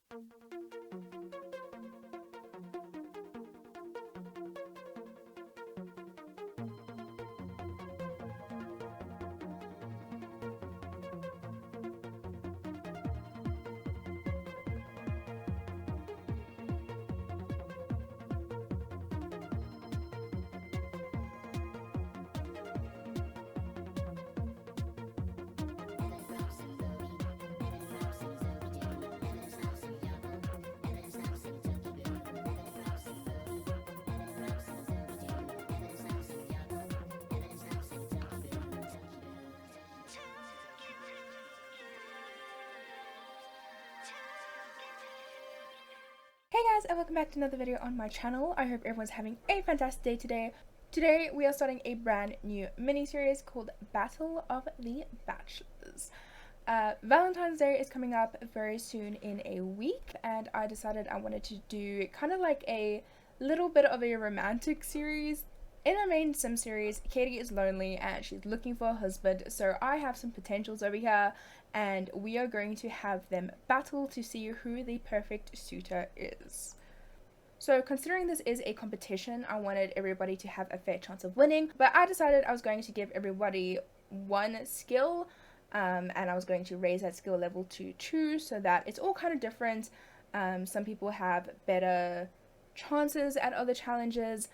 Hey guys, and welcome back to another video on my channel. I hope everyone's having a fantastic day today. Today we are starting a brand new mini-series called Battle of the Bachelors. Valentine's Day is coming up very soon in a week, and I decided I wanted to do kind of like a little bit of a romantic series. In our main sim series, Katie is lonely and she's looking for a husband, so I have some potentials over here and we are going to have them battle to see who the perfect suitor is. So considering this is a competition, I wanted everybody to have a fair chance of winning, but I decided I was going to give everybody one skill and I was going to raise that skill level to 2 so that it's all kind of different. Some people have better chances at other challenges.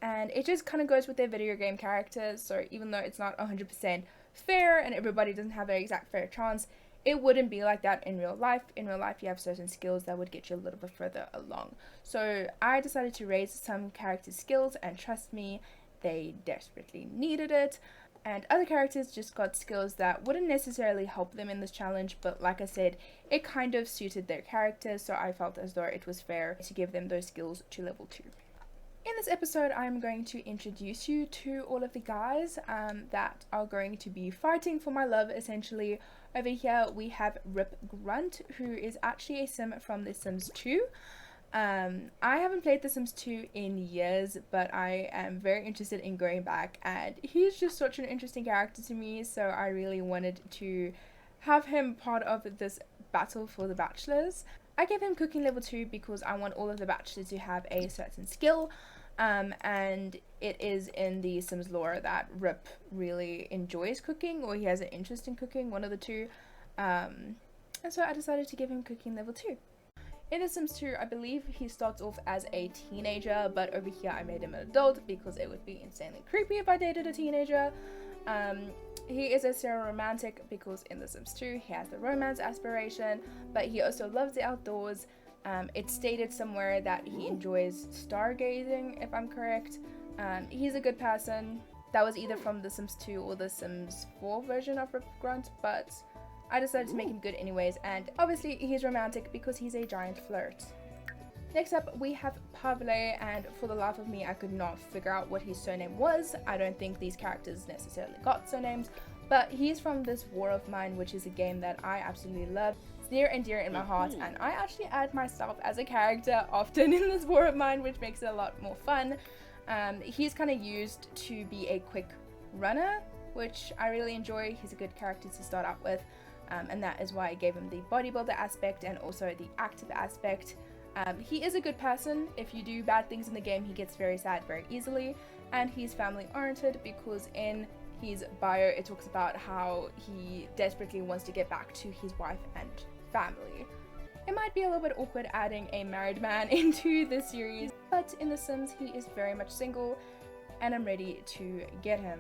And it just kind of goes with their video game characters, so even though it's not 100% fair and everybody doesn't have their exact fair chance, it wouldn't be like that in real life. In real life you have certain skills that would get you a little bit further along. So I decided to raise some character skills, and trust me, they desperately needed it. And other characters just got skills that wouldn't necessarily help them in this challenge, but like I said, it kind of suited their characters, so I felt as though it was fair to give them those skills to level 2. In this episode, I'm going to introduce you to all of the guys that are going to be fighting for my love, essentially. Over here, we have Rip Grunt, who is actually a sim from The Sims 2. I haven't played The Sims 2 in years, but I am very interested in going back, and he's just such an interesting character to me, so I really wanted to have him part of this battle for the Bachelors. I gave him cooking level 2 because I want all of the bachelors to have a certain skill, and it is in the Sims lore that Rip really enjoys cooking, or he has an interest in cooking, one of the two, and so I decided to give him cooking level 2. In The Sims 2, I believe he starts off as a teenager, but over here I made him an adult because it would be insanely creepy if I dated a teenager. He is a serial romantic because in The Sims 2 he has the romance aspiration, but he also loves the outdoors. It's stated somewhere that he enjoys stargazing, if I'm correct. He's a good person. That was either from The Sims 2 or The Sims 4 version of Rip Grunt, but I decided to make him good anyways, and obviously he's romantic because he's a giant flirt. Next up, we have Pavle, and for the life of me, I could not figure out what his surname was. I don't think these characters necessarily got surnames, but he's from this War of Mine, which is a game that I absolutely love. It's near and dear in my heart, and I actually add myself as a character often in this War of Mine, which makes it a lot more fun. He's kind of used to be a quick runner, which I really enjoy. He's a good character to start out with, and that is why I gave him the bodybuilder aspect and also the active aspect. He is a good person. If you do bad things in the game, he gets very sad very easily, and he's family oriented because in his bio it talks about how he desperately wants to get back to his wife and family. It might be a little bit awkward adding a married man into this series, but in The Sims he is very much single and I'm ready to get him.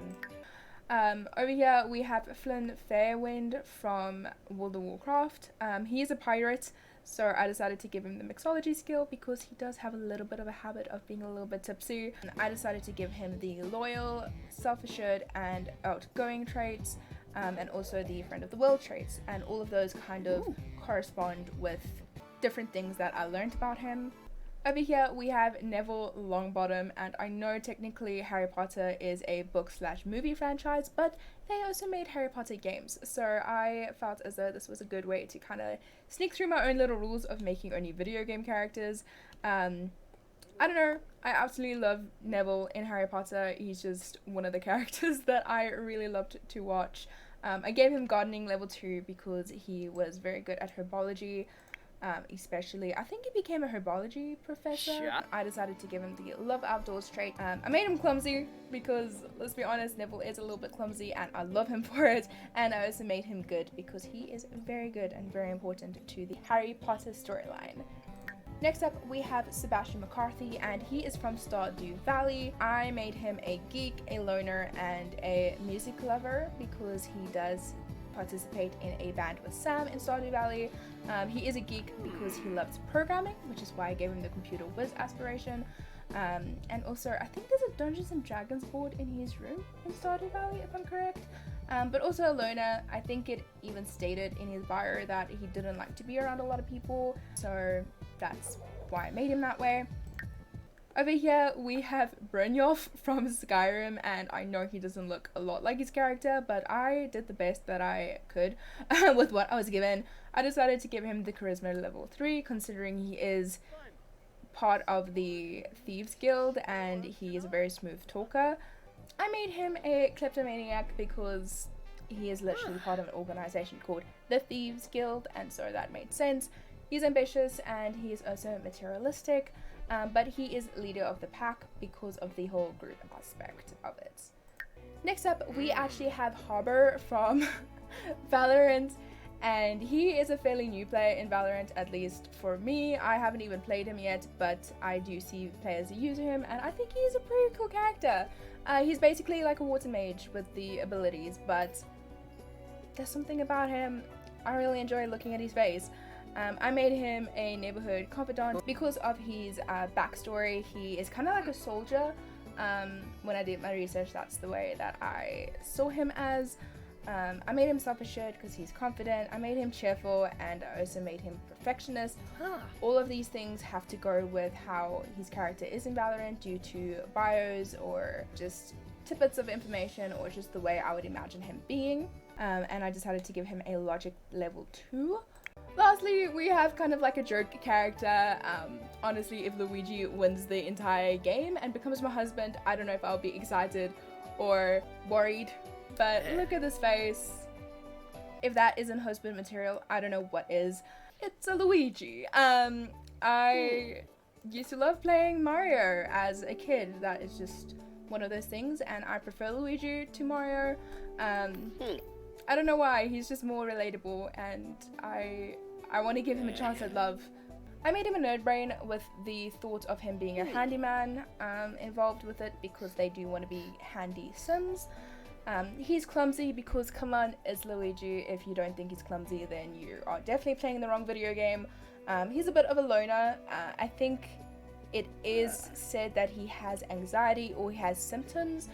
Over here we have Flynn Fairwind from World of Warcraft. He is a pirate, so I decided to give him the mixology skill because he does have a little bit of a habit of being a little bit tipsy. And I decided to give him the loyal, self-assured and outgoing traits, and also the friend of the world traits, and all of those kind of correspond with different things that I learned about him. Over here we have Neville Longbottom, and I know technically Harry Potter is a book/movie franchise, but they also made Harry Potter games, so I felt as though this was a good way to kind of sneak through my own little rules of making only video game characters. I don't know, I absolutely love Neville in Harry Potter. He's just one of the characters that I really loved to watch. I gave him gardening level 2 because he was very good at herbology. Especially, I think he became a herbology professor. I decided to give him the love outdoors trait. I made him clumsy because, let's be honest, Neville is a little bit clumsy and I love him for it. And I also made him good because he is very good and very important to the Harry Potter storyline. Next up, we have Sebastian McCarthy, and he is from Stardew Valley. I made him a geek, a loner, and a music lover because he does participate in a band with Sam in Stardew Valley. He is a geek because he loves programming, which is why I gave him the computer whiz aspiration. And also, I think there's a Dungeons and Dragons board in his room in Stardew Valley, if I'm correct. But also a loner. I think it even stated in his bio that he didn't like to be around a lot of people, so that's why I made him that way. Over here we have Brynjolf from Skyrim, and I know he doesn't look a lot like his character, but I did the best that I could with what I was given. I decided to give him the charisma level 3, considering he is part of the Thieves Guild and he is a very smooth talker. I made him a kleptomaniac because he is literally part of an organization called the Thieves Guild, and so that made sense. He's ambitious and he is also materialistic. But he is leader of the pack because of the whole group aspect of it. Next up, we actually have Harbour from Valorant, and he is a fairly new player in Valorant, at least for me. I haven't even played him yet, but I do see players use him, and I think he's a pretty cool character. He's basically like a water mage with the abilities, but there's something about him. I really enjoy looking at his face. I made him a neighborhood confidant because of his backstory. He is kind of like a soldier. When I did my research, that's the way that I saw him as. I made him self-assured because he's confident. I made him cheerful, and I also made him perfectionist. All of these things have to go with how his character is in Valorant due to bios or just tidbits of information or just the way I would imagine him being. And I decided to give him a logic level 2. Lastly, we have kind of like a jerk character. Honestly, if Luigi wins the entire game and becomes my husband, I don't know if I'll be excited or worried, but look at this face. If that isn't husband material, I don't know what is. It's a Luigi. I used to love playing Mario as a kid. That is just one of those things, and I prefer Luigi to Mario. I don't know why, he's just more relatable, and I want to give him a chance at love. I made him a nerd brain with the thought of him being a handyman involved with it because they do want to be handy sims. He's clumsy because, come on, it's Luigi. If you don't think he's clumsy, then you are definitely playing the wrong video game. He's a bit of a loner. I think it is said that he has anxiety or he has symptoms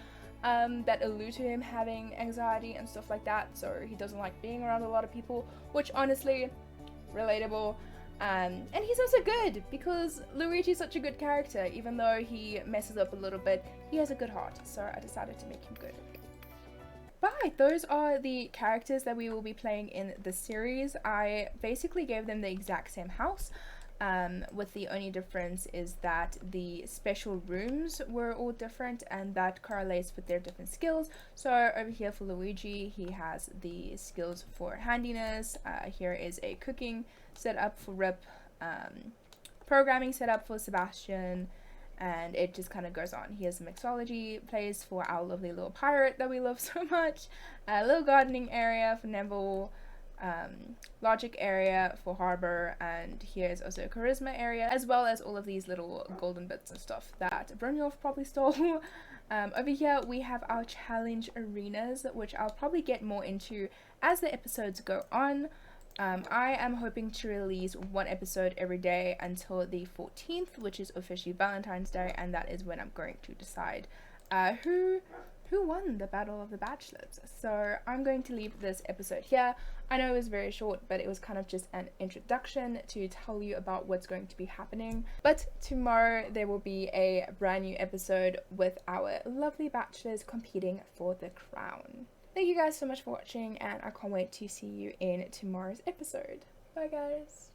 that allude to him having anxiety and stuff like that, so he doesn't like being around a lot of people, which honestly, relatable. And he's also good because Luigi's such a good character. Even though he messes up a little bit, he has a good heart, so I decided to make him good. Right, those are the characters that we will be playing in the series. I basically gave them the exact same house. With the only difference is that the special rooms were all different, and that correlates with their different skills. So over here for Luigi, he has the skills for handiness. Here is a cooking setup for Rip, programming setup for Sebastian, and it just kind of goes on. He has a mixology place for our lovely little pirate that we love so much, a little gardening area for Neville, logic area for Harbour, and here's also a charisma area, as well as all of these little golden bits and stuff that Brynjolf probably stole. Over here we have our challenge arenas, which I'll probably get more into as the episodes go on. I am hoping to release one episode every day until the 14th, which is officially Valentine's Day, and that is when I'm going to decide who won the Battle of the Bachelors. So I'm going to leave this episode here. I know it was very short, but it was kind of just an introduction to tell you about what's going to be happening. But tomorrow there will be a brand new episode with our lovely bachelors competing for the crown. Thank you guys so much for watching, and I can't wait to see you in tomorrow's episode. Bye guys.